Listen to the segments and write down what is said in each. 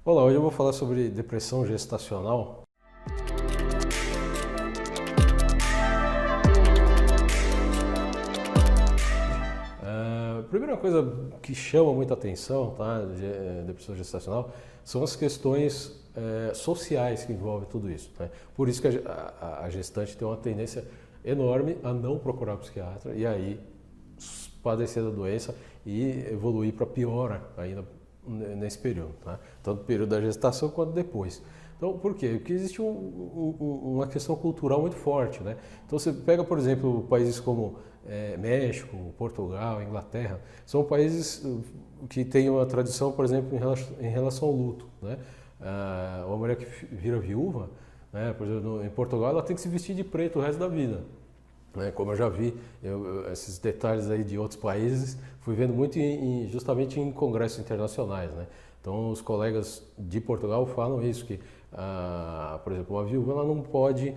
Olá, hoje eu vou falar sobre depressão gestacional. A primeira coisa que chama muita atenção, tá, de depressão gestacional, são as questões sociais que envolvem tudo isso, né? Por isso que a gestante tem uma tendência enorme a não procurar psiquiatra e aí padecer da doença e evoluir para pior ainda nesse período, tá? Tanto no período da gestação quanto depois. Então, por quê? Porque existe uma questão cultural muito forte, né? Então, você pega, por exemplo, países como México, Portugal, Inglaterra, são países que têm uma tradição, por exemplo, em relação ao luto, né? Uma mulher que vira viúva, né, por exemplo, em Portugal, ela tem que se vestir de preto o resto da vida. Como eu já vi esses detalhes aí de outros países, fui vendo muito justamente em congressos internacionais, né? Então, os colegas de Portugal falam isso, que, por exemplo, uma viúva ela não pode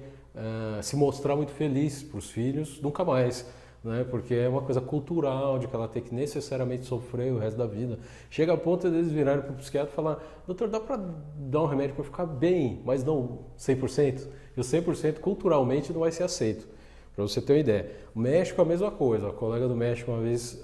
se mostrar muito feliz para os filhos nunca mais, né? Porque é uma coisa cultural, de que ela tem que necessariamente sofrer o resto da vida. Chega a ponto de eles virarem para o psiquiatra e falar: doutor, dá para dar um remédio para ficar bem, mas não 100%? E o 100% culturalmente não vai ser aceito. Para você ter uma ideia. O México é a mesma coisa. A colega do México uma vez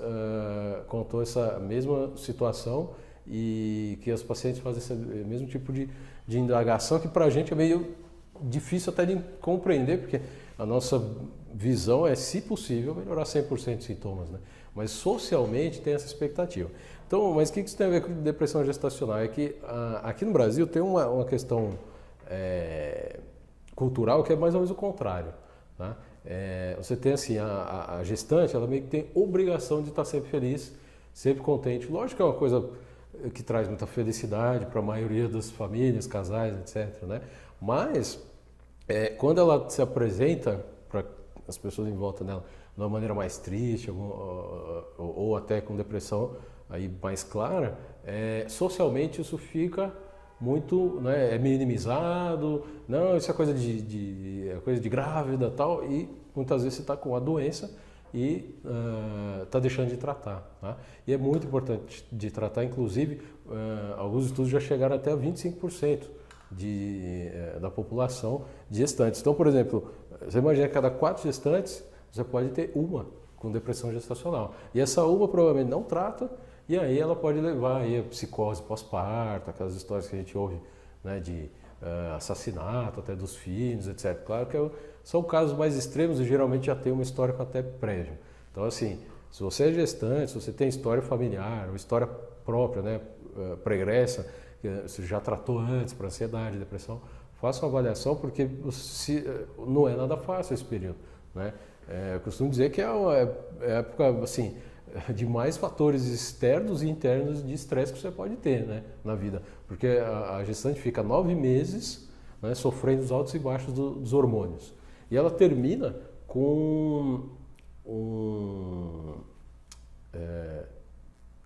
contou essa mesma situação e que os pacientes fazem esse mesmo tipo de indagação que para a gente é meio difícil até de compreender, porque a nossa visão é, se possível, melhorar 100% de sintomas, né? Mas socialmente tem essa expectativa. Então, mas o que isso tem a ver com depressão gestacional? É que aqui no Brasil tem uma questão cultural que é mais ou menos o contrário, tá? Você tem assim, a gestante, ela meio que tem obrigação de estar sempre feliz, sempre contente. Lógico que é uma coisa que traz muita felicidade para a maioria das famílias, casais, etc, né? Mas, quando ela se apresenta para as pessoas em volta dela de uma maneira mais triste, ou até com depressão aí mais clara, socialmente isso fica muito, né, minimizado, não, isso é coisa de grávida tal, e muitas vezes você está com a doença e está deixando de tratar, tá? E é muito importante de tratar, inclusive, alguns estudos já chegaram até a 25% da população de gestantes. Então, por exemplo, você imagina que cada 4 gestantes, você pode ter uma com depressão gestacional. E essa uma provavelmente não trata, e aí ela pode levar aí a psicose pós-parto, aquelas histórias que a gente ouve, né, de assassinato até dos filhos, etc. Claro que são casos mais extremos e geralmente já tem uma história até prévia. Então, assim, se você é gestante, se você tem história familiar, ou história própria, né, pregressa, que você já tratou antes para ansiedade, depressão, faça uma avaliação, porque não é nada fácil esse período, né? Eu costumo dizer que é uma época, assim, de mais fatores externos e internos de estresse que você pode ter, né, na vida. Porque a gestante fica 9 meses, né, sofrendo os altos e baixos dos hormônios. E ela termina com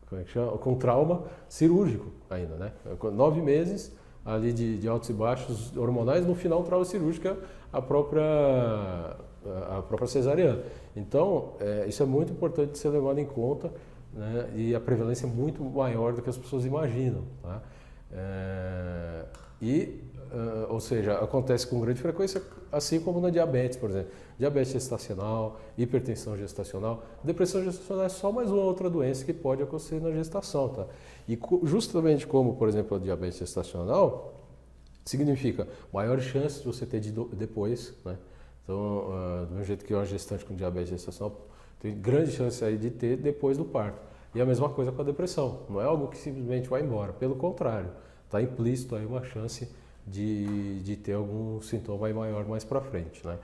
como é que chama? Com trauma cirúrgico ainda, né? 9 meses ali de altos e baixos hormonais, no final trauma cirúrgico é a própria cesariana. Então, isso é muito importante de ser levado em conta, né? E a prevalência é muito maior do que as pessoas imaginam, tá? Ou seja, acontece com grande frequência, assim como na diabetes, por exemplo. Diabetes gestacional, hipertensão gestacional. Depressão gestacional é só mais uma outra doença que pode acontecer na gestação, tá? E justamente como, por exemplo, a diabetes gestacional, significa maior chance de você ter depois, né? Então, do mesmo jeito que uma gestante com diabetes gestacional tem grande chance aí de ter depois do parto. E a mesma coisa com a depressão. Não é algo que simplesmente vai embora. Pelo contrário, está implícito aí uma chance de ter algum sintoma aí maior mais para frente, né?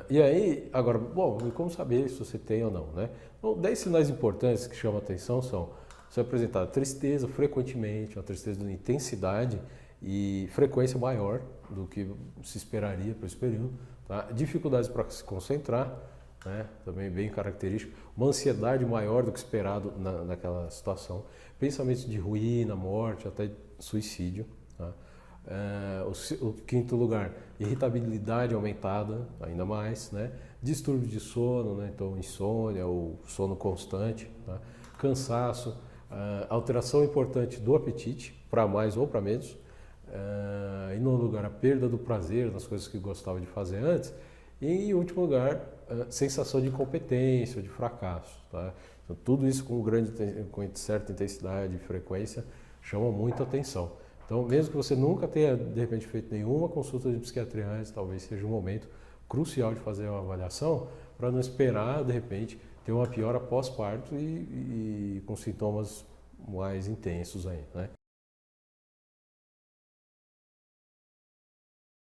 E aí, agora, bom, e como saber se você tem ou não, né? Então, 10 sinais importantes que chamam a atenção são: você apresentar tristeza frequentemente, uma tristeza de intensidade e frequência maior do que se esperaria para esse período, tá? Dificuldades para se concentrar, né? Também bem característico, uma ansiedade maior do que esperado naquela situação, pensamentos de ruína, morte, até suicídio, tá? O quinto lugar, irritabilidade aumentada, ainda mais, né? Distúrbio de sono, né? Então insônia ou sono constante, tá? Cansaço, alteração importante do apetite, para mais ou para menos, em nono lugar, a perda do prazer nas coisas que gostava de fazer antes, e em último lugar, sensação de incompetência, de fracasso. Tá? Então, tudo isso com certa intensidade e frequência chama muito atenção. Então, mesmo que você nunca tenha, de repente, feito nenhuma consulta de psiquiatria antes, talvez seja um momento crucial de fazer uma avaliação para não esperar, de repente, ter uma piora pós-parto e com sintomas mais intensos aí, né?